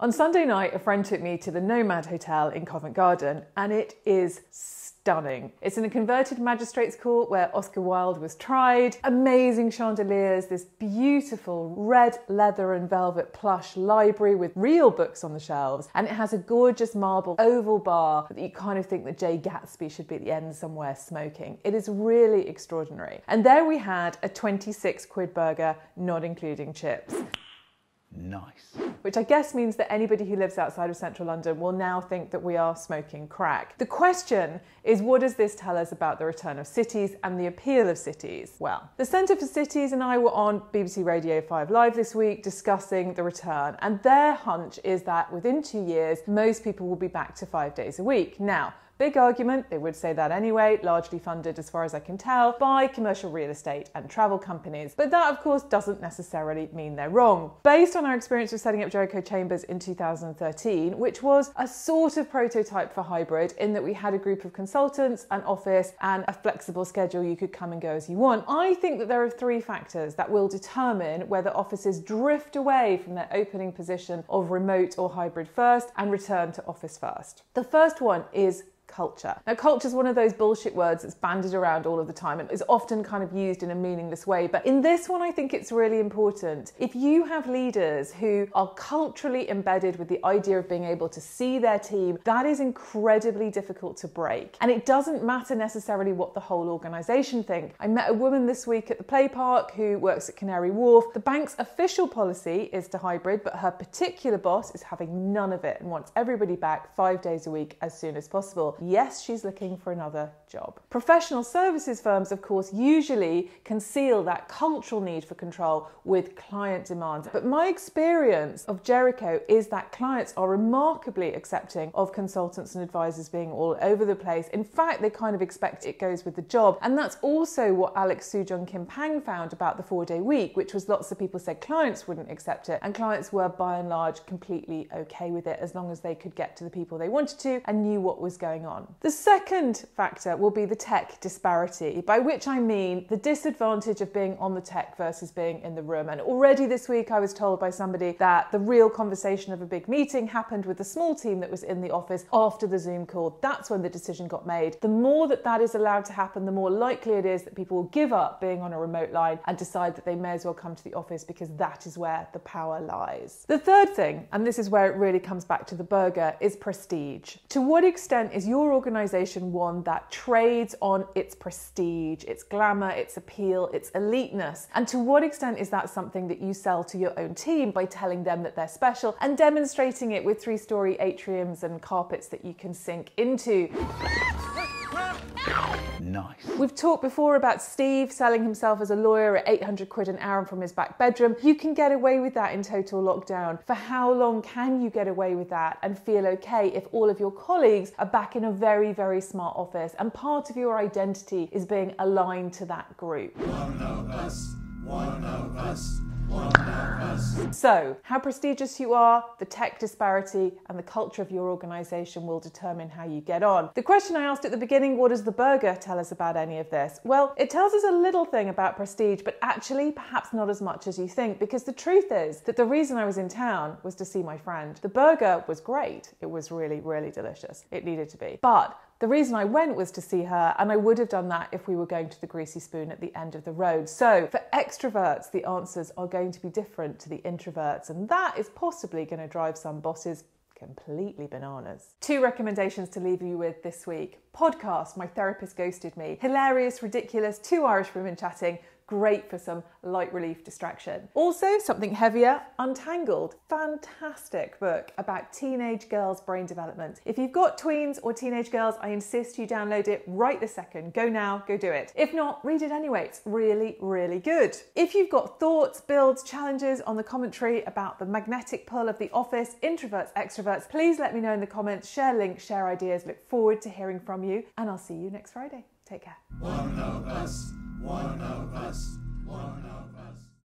On Sunday night, a friend took me to the Nomad Hotel in Covent Garden, and it is stunning. It's in a converted magistrates court where Oscar Wilde was tried. Amazing chandeliers, this beautiful red leather and velvet plush library with real books on the shelves, and it has a gorgeous marble oval bar that you kind of think that Jay Gatsby should be at the end somewhere smoking. It is really extraordinary. And there we had a 26 quid burger, not including chips. Nice. Which I guess means that anybody who lives outside of central London will now think that we are smoking crack. The question is, what does this tell us about the return of cities and the appeal of cities? Well, the Centre for Cities and I were on BBC Radio 5 Live this week discussing the return, and their hunch is that within 2 years, most people will be back to 5 days a week. Now, big argument, they would say that anyway, largely funded, as far as I can tell, by commercial real estate and travel companies. But that, of course, doesn't necessarily mean they're wrong. Based on our experience of setting up Jericho Chambers in 2013, which was a sort of prototype for hybrid in that we had a group of consultants, an office, and a flexible schedule you could come and go as you want, I think that there are 3 factors that will determine whether offices drift away from their opening position of remote or hybrid first and return to office first. The first one is culture. Now, culture is one of those bullshit words that's bandied around all of the time and is often kind of used in a meaningless way. But in this one, I think it's really important. If you have leaders who are culturally embedded with the idea of being able to see their team, that is incredibly difficult to break. And it doesn't matter necessarily what the whole organisation think. I met a woman this week at the Play Park who works at Canary Wharf. The bank's official policy is to hybrid, but her particular boss is having none of it and wants everybody back 5 days a week as soon as possible. Yes, she's looking for another job. Professional services firms, of course, usually conceal that cultural need for control with client demands. But my experience of Jericho is that clients are remarkably accepting of consultants and advisors being all over the place. In fact, they kind of expect it goes with the job. And that's also what Alex Sujong Kim Pang found about the 4-day week, which was lots of people said clients wouldn't accept it. And clients were, by and large, completely okay with it as long as they could get to the people they wanted to and knew what was going on. The second factor will be the tech disparity, by which I mean the disadvantage of being on the tech versus being in the room. And already this week I was told by somebody that the real conversation of a big meeting happened with the small team that was in the office after the Zoom call. That's when the decision got made. The more that that is allowed to happen, the more likely it is that people will give up being on a remote line and decide that they may as well come to the office because that is where the power lies. The third thing, and this is where it really comes back to the burger, is prestige. To what extent is your organisation one that trades on its prestige, its glamour, its appeal, its eliteness? And to what extent is that something that you sell to your own team by telling them that they're special and demonstrating it with 3-story atriums and carpets that you can sink into? Nice. We've talked before about Steve selling himself as a lawyer at 800 quid an hour from his back bedroom. You can get away with that in total lockdown. For how long can you get away with that and feel okay if all of your colleagues are back in a very, very smart office and part of your identity is being aligned to that group? One of us, one of us. So, how prestigious you are, the tech disparity, and the culture of your organisation will determine how you get on. The question I asked at the beginning, what does the burger tell us about any of this? Well, it tells us a little thing about prestige, but actually perhaps not as much as you think, because the truth is that the reason I was in town was to see my friend. The burger was great. It was really, really delicious. It needed to be. But the reason I went was to see her, and I would have done that if we were going to the Greasy Spoon at the end of the road. So for extroverts, the answers are going to be different to the introverts, and that is possibly going to drive some bosses completely bananas. 2 recommendations to leave you with this week. Podcast, My Therapist Ghosted Me. Hilarious, ridiculous, 2 Irish women chatting. Great for some light relief distraction. Also, something heavier, Untangled. Fantastic book about teenage girls' brain development. If you've got tweens or teenage girls, I insist you download it right this second. Go now, go do it. If not, read it anyway. It's really, really good. If you've got thoughts, builds, challenges on the commentary about the magnetic pull of the office, introverts, extroverts, please let me know in the comments. Share links, share ideas. Look forward to hearing from you, and I'll see you next Friday. Take care. One of us, one of us, one of us.